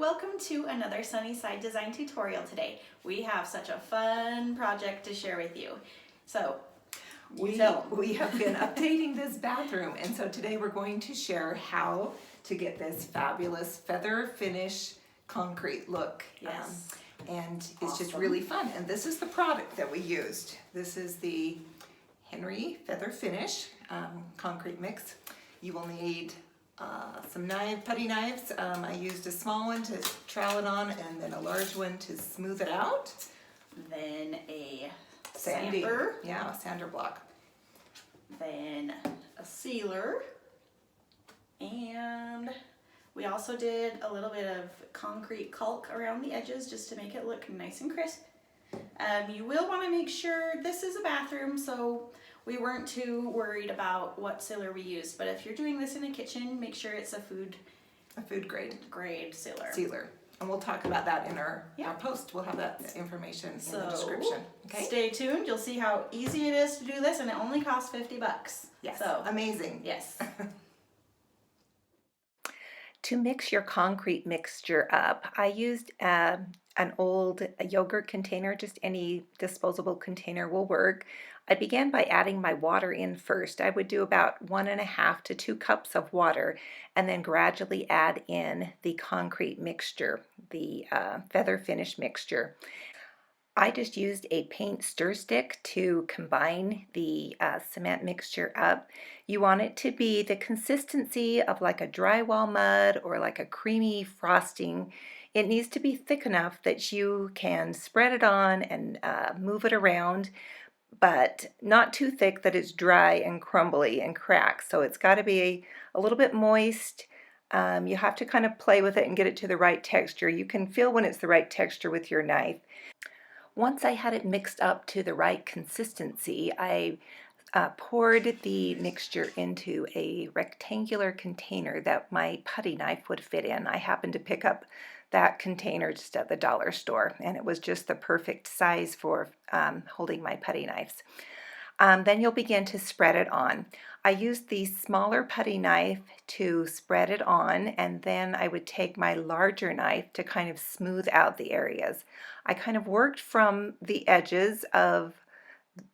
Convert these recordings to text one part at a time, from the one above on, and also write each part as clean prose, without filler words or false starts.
welcome to another Sunnyside design tutorial today. We have such a fun project to share with you. So, we have been updating this bathroom, and so today we're going to share how to get this fabulous feather finish concrete look. Yes. And it's just really fun. And this is the product that we used. This is the Henry Feather Finish concrete mix. You will need some putty knives. I used a small one to trowel it on, and then a large one to smooth it out. Then a sander. Yeah, a sander block. Then a sealer. And we also did a little bit of concrete caulk around the edges just to make it look nice and crisp. You will want to make sure this is a bathroom, so we weren't too worried about what sealer we used. But if you're doing this in a kitchen, make sure it's a food grade sealer. And we'll talk about that in our post. We'll have that information in the description. Okay. Stay tuned. You'll see how easy it is to do this, and it only costs $50. Yes. So amazing. Yes. To mix your concrete mixture up, I used an old yogurt container, just any disposable container will work. I began by adding my water in first. I would do about 1.5 to 2 cups of water and then gradually add in the concrete mixture, the feather finish mixture. I just used a paint stir stick to combine the cement mixture up. You want it to be the consistency of like a drywall mud or like a creamy frosting. It needs to be thick enough that you can spread it on and move it around, but not too thick that it's dry and crumbly and cracked. So it's got to be a little bit moist. You have to kind of play with it and get it to the right texture. You can feel when it's the right texture with your knife. Once I had it mixed up to the right consistency, I poured the mixture into a rectangular container that my putty knife would fit in. I happened to pick up that container just at the dollar store, and it was just the perfect size for holding my putty knives. Then you'll begin to spread it on. I used the smaller putty knife to spread it on, and then I would take my larger knife to kind of smooth out the areas. I kind of worked from the edges of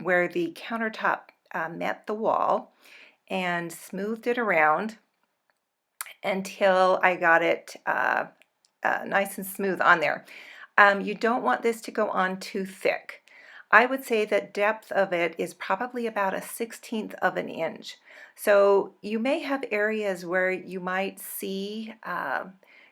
where the countertop met the wall and smoothed it around until I got it nice and smooth on there. You don't want this to go on too thick. I would say that depth of it is probably about 1/16 of an inch. So you may have areas where you might see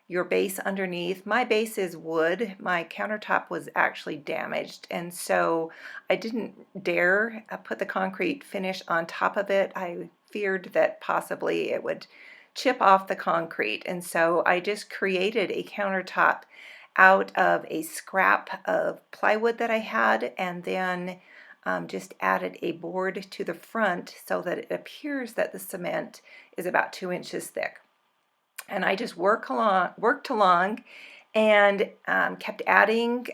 your base underneath. My base is wood. My countertop was actually damaged, and so I didn't dare put the concrete finish on top of it. I feared that possibly it would chip off the concrete, and so I just created a countertop out of a scrap of plywood that I had, and then just added a board to the front so that it appears that the cement is about 2 inches thick. And I just worked along and kept adding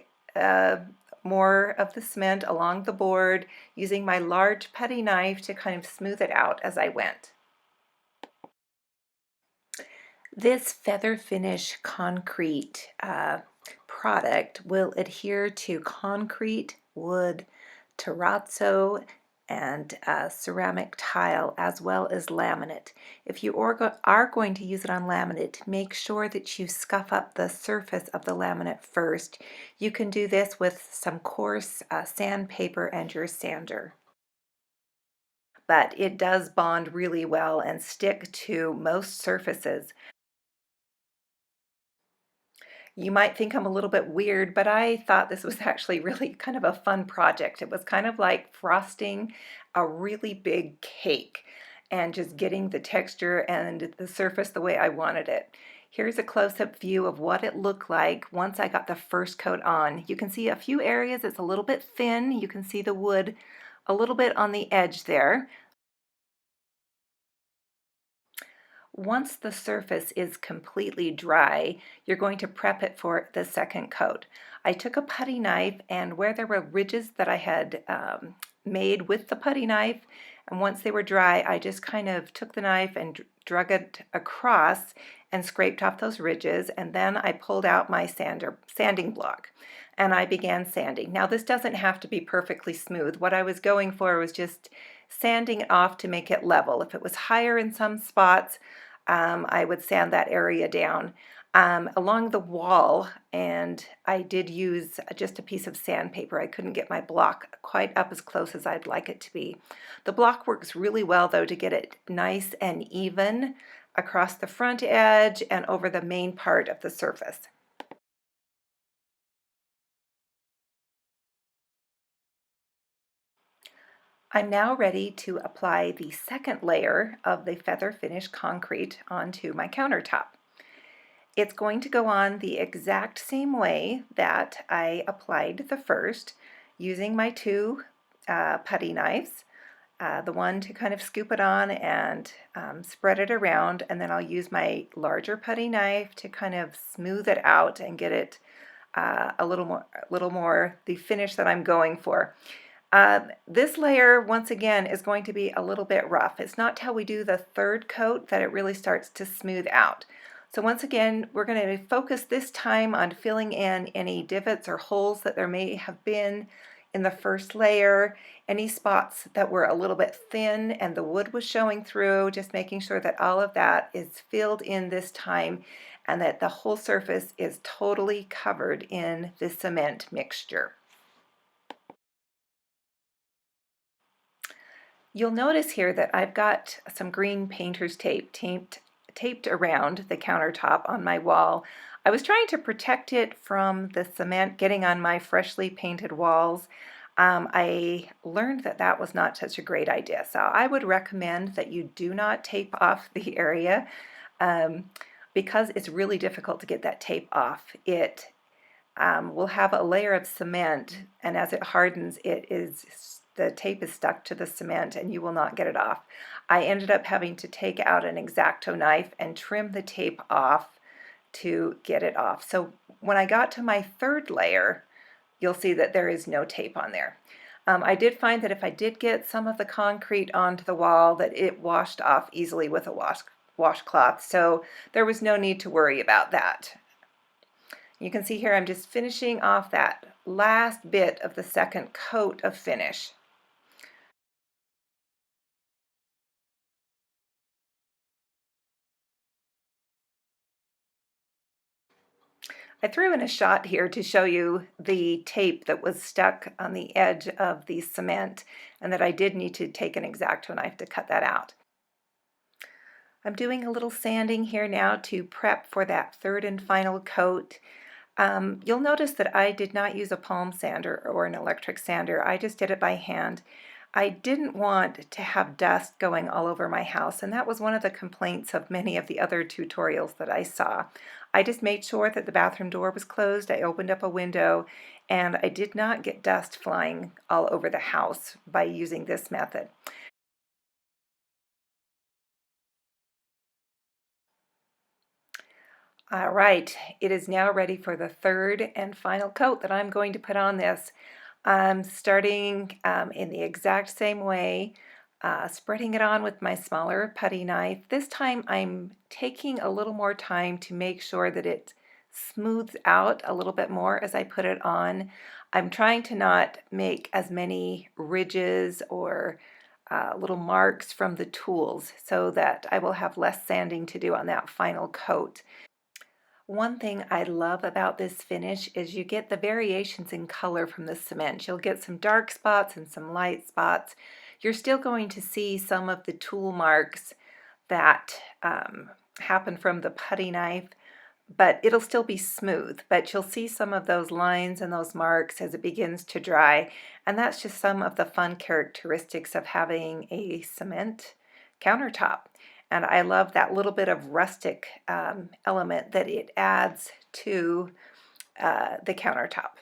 more of the cement along the board, using my large putty knife to kind of smooth it out as I went. This feather finish concrete product will adhere to concrete, wood, terrazzo, and ceramic tile, as well as laminate. If you are going to use it on laminate, make sure that you scuff up the surface of the laminate first. You can do this with some coarse sandpaper and your sander. But it does bond really well and stick to most surfaces. You might think I'm a little bit weird, but I thought this was actually really kind of a fun project. It was kind of like frosting a really big cake and just getting the texture and the surface the way I wanted it. Here's a close-up view of what it looked like once I got the first coat on. You can see a few areas it's a little bit thin. You can see the wood a little bit on the edge there. Once the surface is completely dry, you're going to prep it for the second coat. I took a putty knife, and where there were ridges that I had made with the putty knife, And once they were dry, I just kind of took the knife and drug it across and scraped off those ridges, and then I pulled out my sanding block and I began sanding. Now this doesn't have to be perfectly smooth. What I was going for was just sanding it off to make it level. If it was higher in some spots, I would sand that area down. Along the wall, and I did use just a piece of sandpaper. I couldn't get my block quite up as close as I'd like it to be. The block works really well though to get it nice and even across the front edge and over the main part of the surface. I'm now ready to apply the second layer of the Feather Finish concrete onto my countertop. It's going to go on the exact same way that I applied the first, using my two putty knives. The one to kind of scoop it on and spread it around, and then I'll use my larger putty knife to kind of smooth it out and get it a little more the finish that I'm going for. This layer, once again, is going to be a little bit rough. It's not till we do the third coat that it really starts to smooth out. So once again, we're going to focus this time on filling in any divots or holes that there may have been in the first layer, any spots that were a little bit thin and the wood was showing through, just making sure that all of that is filled in this time and that the whole surface is totally covered in the cement mixture. You'll notice here that I've got some green painter's tape taped around the countertop on my wall. I was trying to protect it from the cement getting on my freshly painted walls. I learned that that was not such a great idea, so I would recommend that you do not tape off the area because it's really difficult to get that tape off. It will have a layer of cement, and as it hardens, the tape is stuck to the cement and you will not get it off. I ended up having to take out an X-Acto knife and trim the tape off to get it off. So when I got to my third layer, you'll see that there is no tape on there. I did find that if I did get some of the concrete onto the wall, that it washed off easily with a washcloth, so there was no need to worry about that. You can see here I'm just finishing off that last bit of the second coat of finish. I threw in a shot here to show you the tape that was stuck on the edge of the cement and that I did need to take an X-Acto knife to cut that out. I'm doing a little sanding here now to prep for that third and final coat. You'll notice that I did not use a palm sander or an electric sander. I just did it by hand. I didn't want to have dust going all over my house, and that was one of the complaints of many of the other tutorials that I saw. I just made sure that the bathroom door was closed. I opened up a window, and I did not get dust flying all over the house by using this method. All right, it is now ready for the third and final coat that I'm going to put on this. I'm starting in the exact same way, spreading it on with my smaller putty knife. This time I'm taking a little more time to make sure that it smooths out a little bit more as I put it on. I'm trying to not make as many ridges or little marks from the tools so that I will have less sanding to do on that final coat. One thing I love about this finish is you get the variations in color from the cement. You'll get some dark spots and some light spots. You're still going to see some of the tool marks that happen from the putty knife, but it'll still be smooth. But you'll see some of those lines and those marks as it begins to dry, and that's just some of the fun characteristics of having a cement countertop. And I love that little bit of rustic element that it adds to the countertop.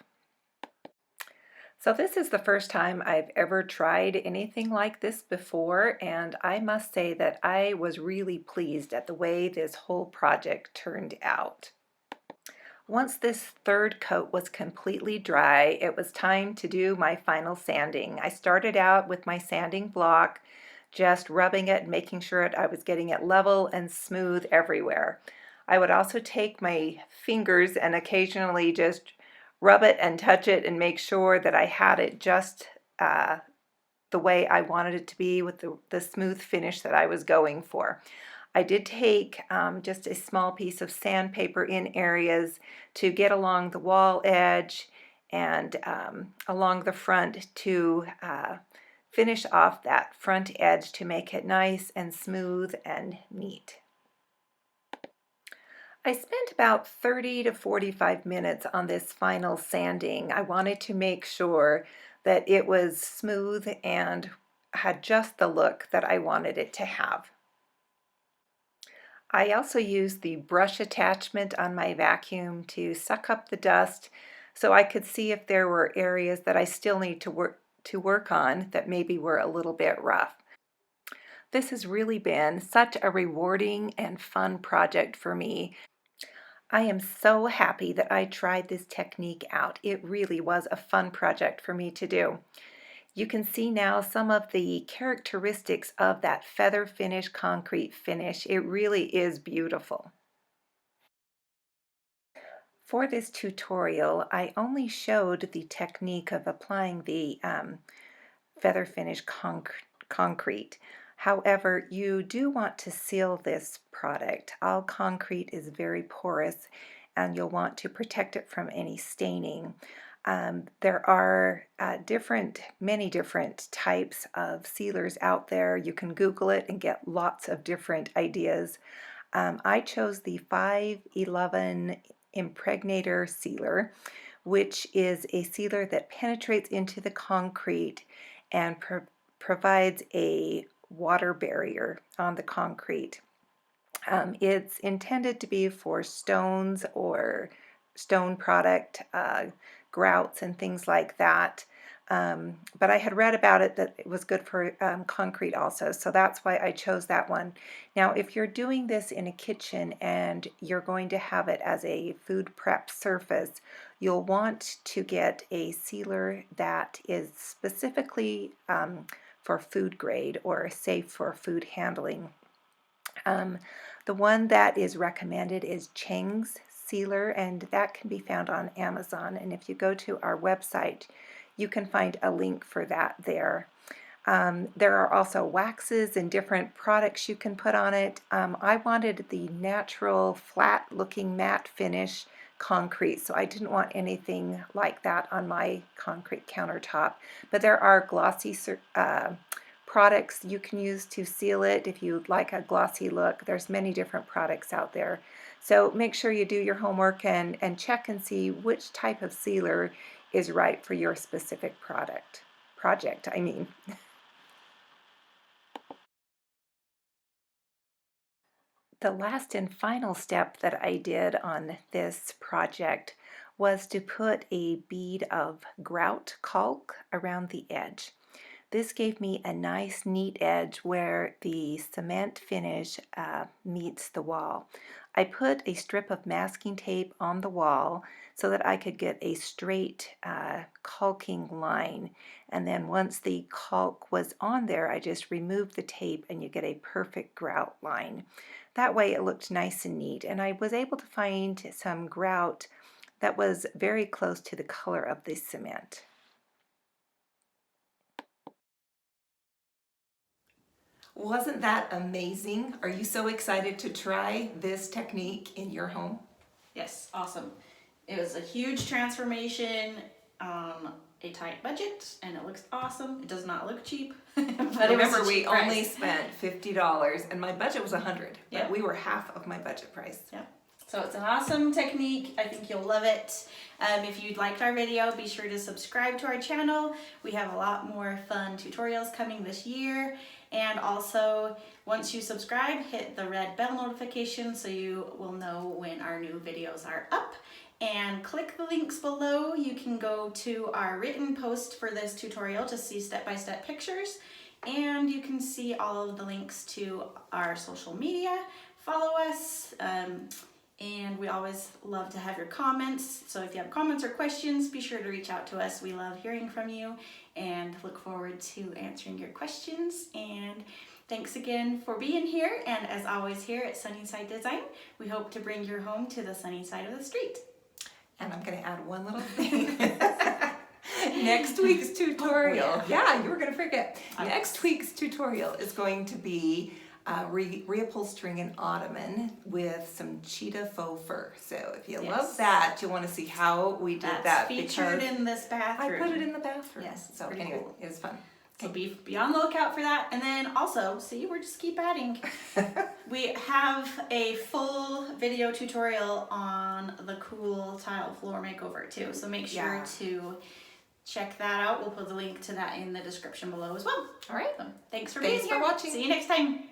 So this is the first time I've ever tried anything like this before, and I must say that I was really pleased at the way this whole project turned out. Once this third coat was completely dry, it was time to do my final sanding. I started out with my sanding block, just rubbing it and making sure I was getting it level and smooth everywhere. I would also take my fingers and occasionally just rub it and touch it and make sure that I had it just the way I wanted it to be with the smooth finish that I was going for. I did take just a small piece of sandpaper in areas to get along the wall edge and along the front to finish off that front edge to make it nice and smooth and neat. I spent about 30 to 45 minutes on this final sanding. I wanted to make sure that it was smooth and had just the look that I wanted it to have. I also used the brush attachment on my vacuum to suck up the dust so I could see if there were areas that I still need to work on that maybe were a little bit rough. This has really been such a rewarding and fun project for me. I am so happy that I tried this technique out. It really was a fun project for me to do. You can see now some of the characteristics of that feather finish concrete finish. It really is beautiful. For this tutorial, I only showed the technique of applying the feather finish concrete. However, you do want to seal this product. All concrete is very porous and you'll want to protect it from any staining. There are many different types of sealers out there. You can Google it and get lots of different ideas. I chose the 511 impregnator sealer, which is a sealer that penetrates into the concrete and provides a water barrier on the concrete. It's intended to be for stones or stone product, grouts and things like that. But I had read about it that it was good for concrete also, so that's why I chose that one. Now, if you're doing this in a kitchen and you're going to have it as a food prep surface, you'll want to get a sealer that is specifically for food grade or safe for food handling. The one that is recommended is Cheng's sealer, and that can be found on Amazon. And if you go to our website, you can find a link for that there. There are also waxes and different products you can put on it. I wanted the natural flat looking matte finish concrete, so I didn't want anything like that on my concrete countertop. But there are glossy products you can use to seal it if you'd like a glossy look. There's many different products out there. So make sure you do your homework and check and see which type of sealer is right for your specific project. The last and final step that I did on this project was to put a bead of grout caulk around the edge. This gave me a nice neat edge where the cement finish meets the wall. I put a strip of masking tape on the wall so that I could get a straight caulking line, and then once the caulk was on there, I just removed the tape and you get a perfect grout line. That way it looked nice and neat, and I was able to find some grout that was very close to the color of the cement. Wasn't that amazing? Are you so excited to try this technique in your home? Yes, awesome. It was a huge transformation on a tight budget, and it looks awesome. It does not look cheap, but Remember, it was a we cheap only price. spent $50, and my budget was $100, but Yeah. we were half of my budget price. Yeah. So it's an awesome technique. I think you'll love it. If you liked our video, be sure to subscribe to our channel. We have a lot more fun tutorials coming this year. And also, once you subscribe, hit the red bell notification so you will know when our new videos are up. And click the links below. You can go to our written post for this tutorial to see step-by-step pictures. And you can see all of the links to our social media. Follow us. And we always love to have your comments. So if you have comments or questions, be sure to reach out to us. We love hearing from you and look forward to answering your questions. And thanks again for being here. And as always here at Sunnyside Design, we hope to bring your home to the sunny side of the street. And I'm going to add one little thing. Next week's tutorial, yeah, you were going to forget. Next week's tutorial is going to be reupholstering an ottoman with some cheetah faux fur. So if you love that, you'll want to see how we did that. Featured in this bathroom. I put it in the bathroom. Yes, so anyway, cool. It was fun. So be on the lookout for that. And then also, see, we're just keep adding. We have a full video tutorial on the cool tile floor makeover too. So make sure to check that out. We'll put the link to that in the description below as well. All right. So thanks for being here. Thanks for watching. See you next time.